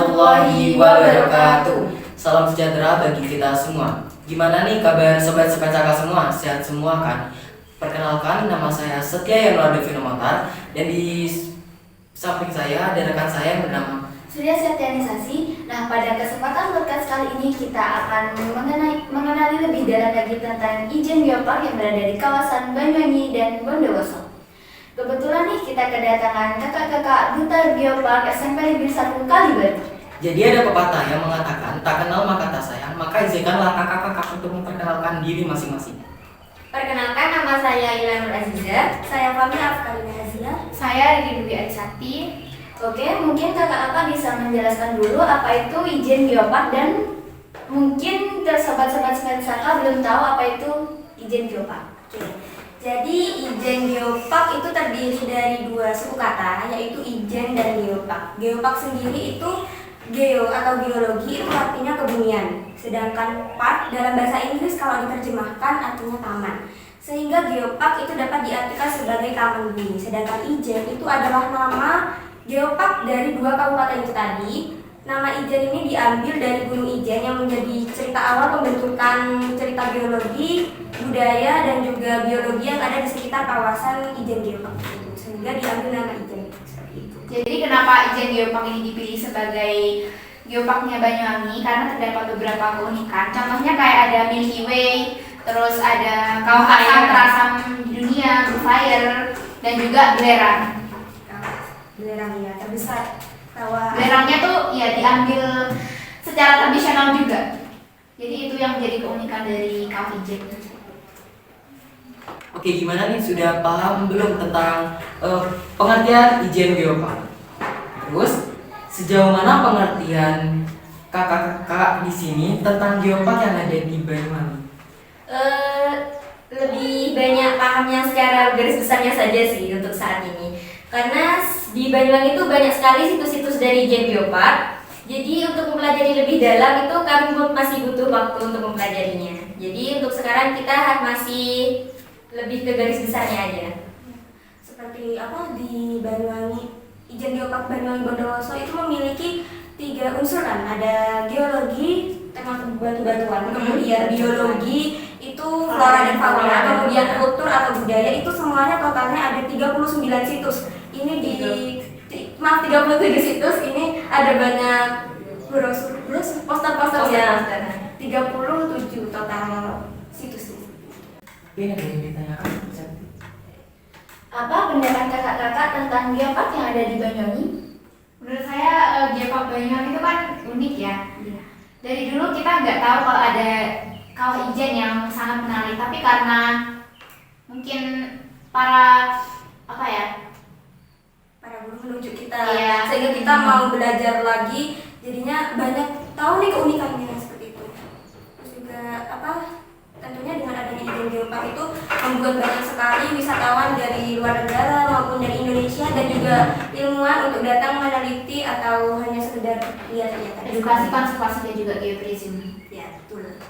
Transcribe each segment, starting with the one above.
warahmatullahi wabarakatuh. Salam sejahtera bagi kita semua. Gimana nih kabar sobat-sobat Caka semua? Sehat semua kan? Perkenalkan, nama saya Setia Yanuar Devinomotar, dan di samping saya ada rekan saya yang bernama Surya Septianisasi. Nah, pada kesempatan podcast kali ini kita akan mengenali lebih dalam lagi tentang Ijen Geopark yang berada di kawasan Banyuwangi dan Bondowoso. Kebetulan nih kita kedatangan kakak-kakak Duta Geopark SMP Negeri 1 Kalibaru. Jadi ada pepatah yang mengatakan, tak kenal maka tak sayang, maka izinkanlah kakak-kakak untuk memperkenalkan diri masing-masing. Perkenalkan, nama saya Ilanur Aziza. Saya Fahmi Afkarina Azia. Saya Ridi Dwi Arisati. Oke, mungkin kakak-kakak bisa menjelaskan dulu apa itu Ijen Geopark, dan mungkin sobat-sobat Saka belum tahu apa itu Ijen Geopark. Oke. Jadi Ijen Geopark itu terdiri dari dua suku kata, yaitu Ijen dan Geopark. Geopark sendiri itu geo atau geologi, itu artinya kebumian. Sedangkan park dalam bahasa Inggris kalau diterjemahkan artinya taman. Sehingga Geopark itu dapat diartikan sebagai taman bumi. Sedangkan Ijen itu adalah nama Geopark dari dua kabupaten itu tadi. Nama Ijen ini diambil dari Gunung Ijen yang menjadi cerita awal pembentukan cerita geologi, budaya, dan juga biologi yang ada di sekitar kawasan Ijen Geopark itu. Sehingga diambil nama Ijen seperti itu. Jadi kenapa Ijen Geopark ini dipilih sebagai geoparknya Banyuwangi? Karena terdapat beberapa keunikan. Contohnya kayak ada Milky Way, terus ada kawah asam terasam di dunia, Blue Fire, dan juga belerang. Belerang ya, terbesar. Belerangnya tuh ya diambil secara tradisional juga. Jadi itu yang menjadi keunikan dari kawah Ijen. Oke, gimana nih, sudah paham belum tentang pengertian Ijen Geopark? Terus sejauh mana pengertian kakak-kakak di sini tentang geopark yang ada di Banyuwangi? Lebih banyak pahamnya secara garis besarnya saja sih untuk saat ini. Karena di Banyuwangi itu banyak sekali situs-situs dari Ijen Geopark. Jadi untuk mempelajari lebih dalam itu kami masih butuh waktu untuk mempelajarinya. Jadi untuk sekarang kita masih lebih ke garis besarnya aja. Seperti apa di Banyuwangi, Ijen Geopark Banyuwangi Bondowoso itu memiliki 3 unsur kan, ada geologi, tema batu-batuan, kemudian biologi itu flora dan fauna, kemudian kultur atau budaya, itu semuanya totalnya ada 39 situs. Ini di 37 situs, ini ada banyak brosur, poster-poster ya. 37 total situs. Ini ada yang ditanyakan. Apa pendapat kakak-kakak tentang geopark yang ada di Banyuwangi? Menurut saya Geopark Banyuwangi itu kan unik ya. Dari dulu kita nggak tahu kalau ada kawah Ijen yang sangat menarik, tapi karena mungkin para Para guru menunjuk kita, Iya. sehingga kita mau belajar lagi, jadinya banyak tahu nih keunikannya seperti itu. Terus juga tentunya dengan adanya Ijen Geopark itu membuat banyak sekali wisatawan dari luar negara maupun dari Indonesia dan juga ilmuwan untuk datang meneliti atau hanya sekedar lihat-lihat. edukasi konservasi dan juga geoturism. Ya, betul.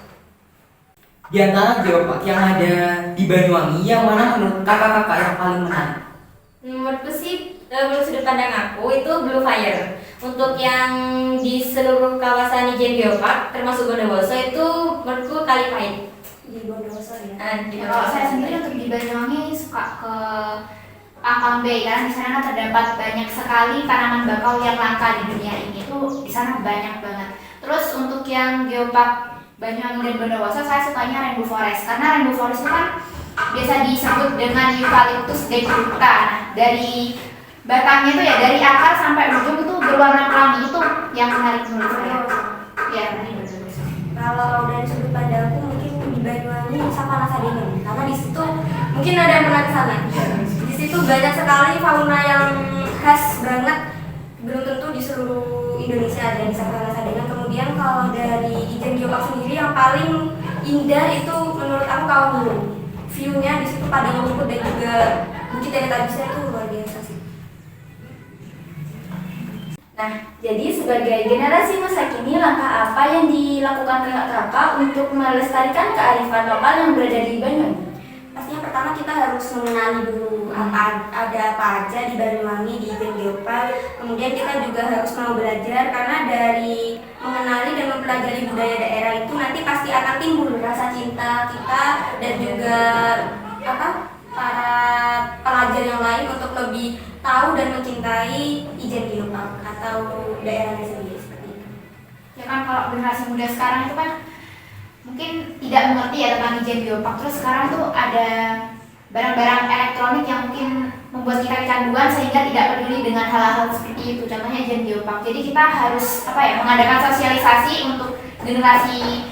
Di antara geopark yang ada di Banyuwangi, yang mana menurut kakak-kakak yang paling menarik? Menurutku sih, menurut sudut pandang aku itu Blue Fire. Untuk yang di seluruh kawasan Ijen Geopark termasuk Bondowoso itu menurutku Kalipahit. Di Bondowoso ya. Kalau saya sendiri untuk di Banyuwangi suka ke Pangkang Bay, karena di sana terdapat banyak sekali tanaman bakau yang langka di dunia ini. Itu di sana banyak banget. Terus untuk yang Geopark Banyuwangi dan Bondowoso, saya sukanya Rainbow Forest, karena Rainbow Forest itu kan biasa disebut dengan Eucalyptus decuta. Nah, dari batangnya itu ya, dari akar sampai ujung itu berwarna pelangi, itu yang menarik menurut saya. Ya, ini betul. Kalau dari sudut pandangku mungkin di Banyuwangi Savana Sadenan, karena di situ mungkin ada yang pernah ke sana. Di situ banyak sekali fauna yang khas banget, belum tentu di seluruh Indonesia ada di Savana Sadenan. Kemudian kalau dari Ijen Geopark sendiri yang paling indah itu menurut aku Kawah Burung. View-nya di situ padang rumput dan juga bukit yang tadi itu luar biasa sih. Nah, jadi sebagai generasi masa kini, langkah apa yang dilakukan kakak-kakak untuk melestarikan kearifan lokal yang berada di Banyuwangi? Pastinya pertama kita harus mengenali dulu ada apa aja di Banyuwangi, di Ijen Geopark. Kemudian kita juga harus mau belajar, karena dari mengenali dan mempelajari budaya daerah itu nanti pasti akan timbul rasa cinta kita dan juga para pelajar yang lain untuk lebih tahu dan mencintai Ijen Geopark atau daerahnya sendiri seperti itu. Ya kan kalau generasi muda sekarang itu kan mungkin tidak mengerti ya tentang Ijen Geopark. Terus sekarang tuh ada barang-barang elektronik yang mungkin membuat kita kecanduan sehingga tidak peduli dengan hal-hal seperti itu. Contohnya Ijen Geopark. Jadi kita harus mengadakan sosialisasi untuk generasi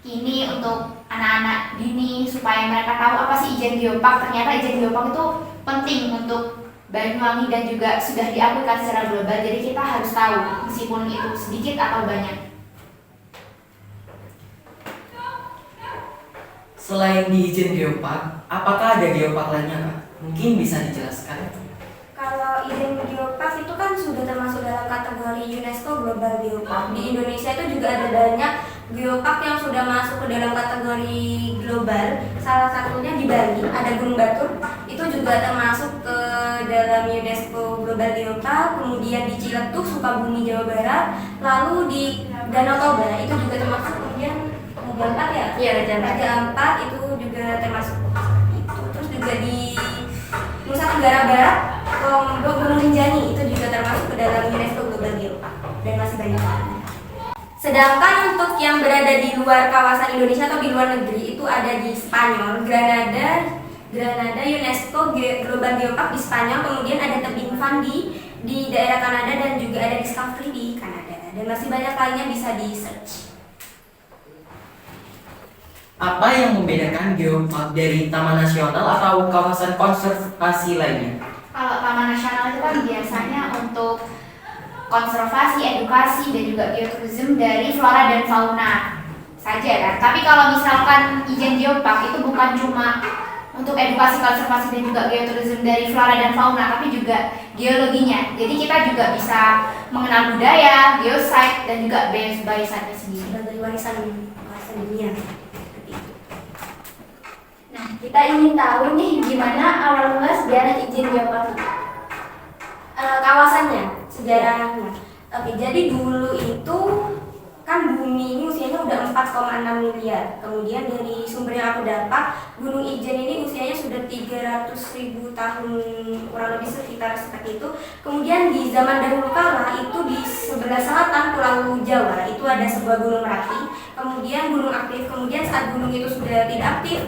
kini, untuk anak-anak dini supaya mereka tahu apa sih Ijen Geopark. Ternyata Ijen Geopark itu penting untuk Banyuwangi dan juga sudah diakui secara global. Jadi kita harus tahu meskipun itu sedikit atau banyak. Selain di Ijen Geopark, apakah ada geopark lainnya Kak? Mungkin bisa dijelaskan. Kalau Ijen Geopark itu kan sudah termasuk dalam kategori UNESCO Global Geopark. Di Indonesia itu juga ada banyak geopark yang sudah masuk ke dalam kategori global. Salah satunya di Bali, ada Gunung Batur. Itu juga termasuk ke dalam UNESCO Global Geopark. Kemudian di Ciletuh, Sukabumi, Jawa Barat. Lalu di Danau Toba itu juga termasuk. Kemudian Raja Ampat ya? Iya, Raja Ampat itu juga termasuk itu. Terus juga di Nusa Tenggara Barat, Lombok, Gunung Rinjani itu juga termasuk ke dalam UNESCO Global Geopark dan masih banyak lagi. Sedangkan untuk yang berada di luar kawasan Indonesia atau di luar negeri itu ada di Spanyol, Granada UNESCO Global Geopark di Spanyol, kemudian ada Tebing Fandi di daerah Kanada dan juga ada Discovery di Kanada dan masih banyak lainnya bisa di search. Apa yang membedakan geopark dari taman nasional atau kawasan konservasi lainnya? Kalau taman nasional itu kan biasanya untuk konservasi, edukasi, dan juga geoturism dari flora dan fauna saja kan. Tapi kalau misalkan Ijen Geopark itu bukan cuma untuk edukasi, konservasi, dan juga geoturism dari flora dan fauna, tapi juga geologinya. Jadi kita juga bisa mengenal budaya, geosite, dan juga biosite sendiri Sebagai warisan dunia. Nah, kita ingin tahu nih gimana awal mula sejarah Ijen Geopark. Kawasannya, sejarahnya. Oke, jadi dulu itu kan bumi ini usianya udah 4,6 miliar. Kemudian dari sumber yang aku dapat, Gunung Ijen ini usianya sudah 300.000 tahun, kurang lebih sekitar seperti itu. Kemudian di zaman dahulu kala itu di sebelah selatan Pulau Jawa itu ada sebuah gunung Merapi. Kemudian gunung aktif. Kemudian saat gunung itu sudah tidak aktif,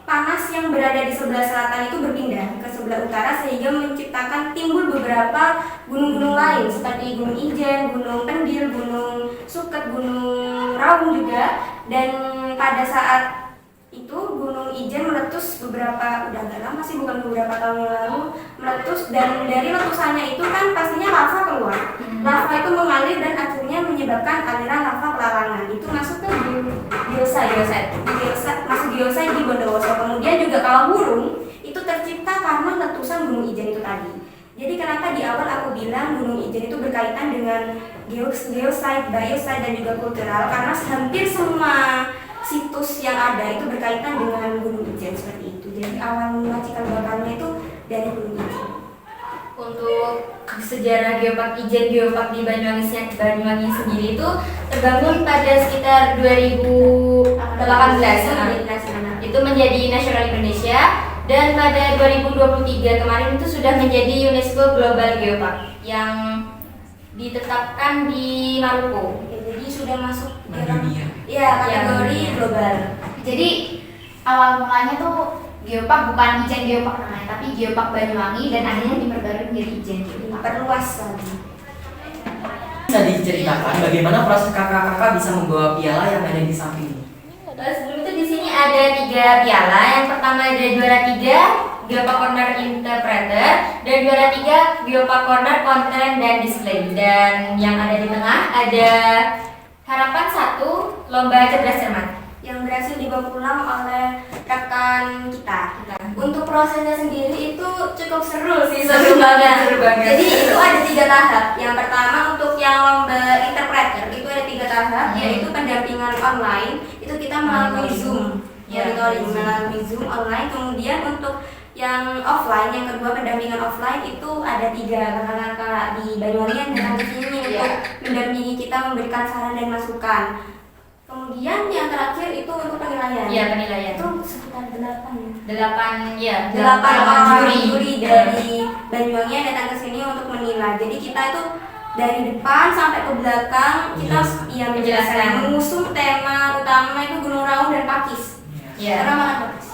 panas yang berada di sebelah selatan itu berpindah ke sebelah utara sehingga menciptakan timbul beberapa gunung-gunung lain seperti Gunung Ijen, Gunung Pendil, Gunung Suket, Gunung Raung juga. Dan pada saat itu Gunung Ijen meletus udah agak lama sih, bukan beberapa tahun yang lalu meletus, dan dari letusannya itu kan pastinya lava keluar. Lava itu mengalir dan akhirnya menyebabkan aliran lava pelarangan itu masuk ke geosite di Bondowoso. Kemudian juga kawah burung itu tercipta karena letusan Gunung Ijen itu tadi. Jadi kenapa di awal aku bilang Gunung Ijen itu berkaitan dengan geosite, biosite, dan juga kultural, karena hampir semua situs yang ada itu berkaitan dengan Gunung Ijen seperti itu. Jadi awal mula cikal bakalnya itu dari Gunung Ijen. Untuk sejarah geopark Ijen Geopark di Banyuwangi sendiri itu terbangun pada sekitar 2018 itu menjadi nasional Indonesia, dan pada 2023 kemarin itu sudah menjadi UNESCO Global Geopark yang ditetapkan di Maluku. Jadi sudah masuk Dunia. kategori global. Jadi awal mulanya tuh Geopark bukan Ijen Geopark namanya, tapi Geopark Banyuwangi, dan akhirnya diperbarui menjadi Ijen Geopark. Perluas lagi. Bisa diceritakan bagaimana proses kakak-kakak bisa membawa piala yang ada di samping? Sebelum itu di sini ada 3 piala. Yang pertama ada juara 3 Geopark Corner Interpreter, dan juara 3 Geopark Corner Content dan Display. Dan yang ada di tengah ada Harapan 1 Lomba Cerdas Cermat yang berhasil dibawa pulang oleh rekan kita. Untuk prosesnya sendiri itu cukup seru sih, seru banget. Jadi itu ada 3 tahap. Yang pertama untuk yang lomba interpreter itu ada 3 tahap, yaitu pendampingan online. Itu kita melalui Zoom, monitoring melalui Zoom online. Kemudian untuk yang offline, yang kedua pendampingan offline itu ada 3 kakak-kakak di Banyuwangi yang datang ke sini untuk mendampingi kita, memberikan saran dan masukan. Kemudian yang terakhir itu untuk penilaian. Iya, penilaian. Itu sekitar 8 ya. 8 8 orang juri. juri dari Banyuwangi yang datang ke sini untuk menilai. Jadi kita itu dari depan sampai ke belakang kita menjelaskan, mengusung tema utama itu Gunung Raung dan Pakis. Iya. Karena mana Pakis?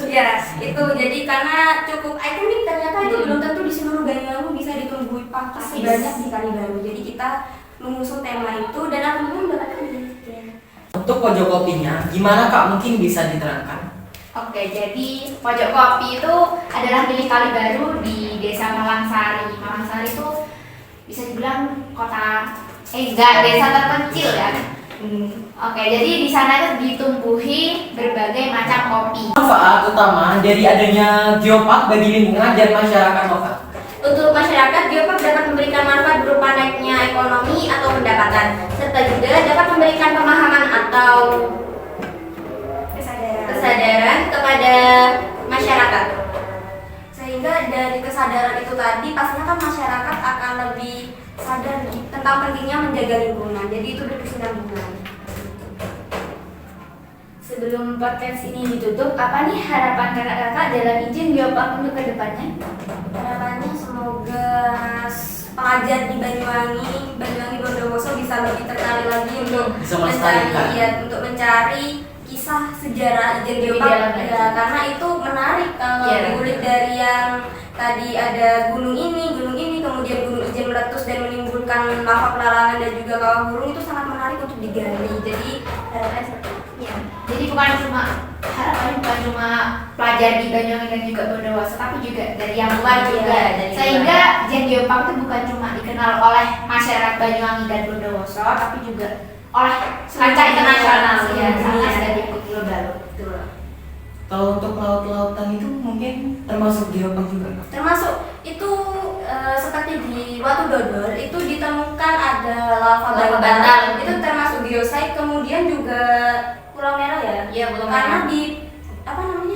Ya, itu jadi karena cukup ikonik, ternyata itu belum tentu di seluruh Banyuwangi bisa ditumbuhi pakis banyak di Kalibaru. Jadi kita mengusung tema itu dan alhamdulillah mendapatkan ya. Untuk pojok kopinya, gimana Kak? Mungkin bisa diterangkan? Oke, jadi pojok kopi itu adalah milik Kalibaru di Desa Malangsari. Malangsari itu bisa dibilang desa terpencil ya. Oke, jadi di sana itu ditumbuhi berbagai macam kopi. Manfaat utama dari adanya geopark bagi lingkungan dan masyarakat lokal. Untuk masyarakat, geopark dapat memberikan manfaat berupa naiknya ekonomi atau pendapatan, serta juga dapat memberikan pemahaman atau kesadaran kepada masyarakat. Sehingga dari kesadaran itu tadi, pastinya kan masyarakat akan lebih sadar tentang pentingnya menjaga lingkungan. Jadi itu berkesinambungan. Sebelum podcast ini ditutup, apa nih harapan kakak-kakak dalam izin geopark untuk kedepannya? Harapannya semoga pelajar di Banyuwangi Bondowoso bisa lebih tertarik lagi untuk Bisa melestarikan. mencari kisah sejarah Ijen Geopark ya, karena itu menarik kalau diulik dari yang tadi ada gunung ini, kemudian gunung Ijen meletus dan menimbulkan lava pelarangan dan juga kawah burung, itu sangat menarik untuk digali. Jadi harapannya seperti itu. Ya, jadi harapannya bukan cuma pelajar di Banyuwangi dan juga Bondowoso, tapi juga dari yang luar juga. Sehingga Ijen Geopark itu bukan cuma dikenal oleh masyarakat Banyuwangi dan Bondowoso, tapi juga oleh kancah internasional ya, sama dari global. Betul. Kalau untuk laut-lautan itu mungkin termasuk geopark juga Kak? Termasuk itu seperti di Watu Dodol itu ditemukan ada lava bantal, itu termasuk geosite. Kemudian juga Pulau Merah ya. Iya, Pulau Karena Merah. di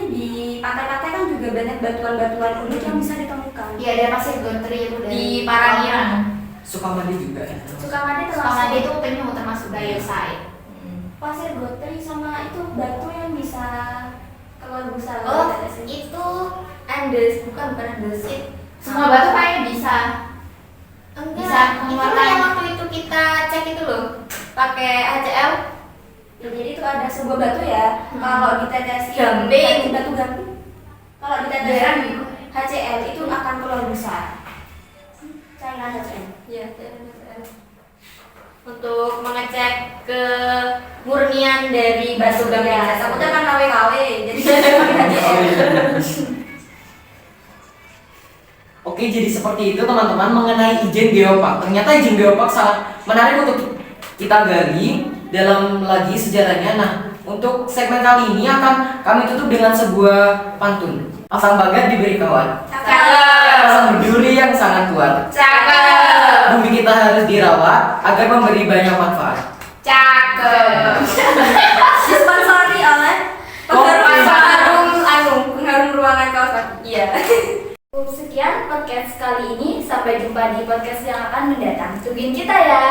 di pantai-pantai kan juga banyak batuan-batuan unik yang bisa ditemukan. Iya, ada pasir Gontri itu dari Di Parangirang. Sukamandi juga ya? Sukamandi Sukamandi termasuk itu penyu termasuk biosite. pasir gotri sama itu batu yang bisa keluar busa. Oh, itu Andes, bukan Andesit. Semua batu kayaknya bisa. Enggak, Bisa itu mengeluarkan. yang waktu itu kita cek itu loh, pakai HCl. Ya, jadi itu ada sebuah batu ya. Kalau ditetesin Gamping. batu gamping. Kalau ditetesin HCl itu akan keluar busa. Cairan HCl. Iya, HCl. Untuk mengecek kemurnian dari batu gamping. Ya, takutnya kan KW-KW. Jadi pakai HCl. Oke, jadi seperti itu teman-teman mengenai Ijen Geopark. Ternyata Ijen Geopark sangat menarik untuk kita gali dalam lagi sejarahnya. Nah, untuk segmen kali ini akan kami tutup dengan sebuah pantun. Pasang bagat diberi kawan, pasang berduri yang sangat kuat. Cakep. Bumi kita harus dirawat agar memberi banyak manfaat. Cakep. Disponsori oleh pengharum ruangan kaos kaki. Iya. Sekian podcast kali ini. Sampai jumpa di podcast yang akan mendatang. Tungguin kita ya.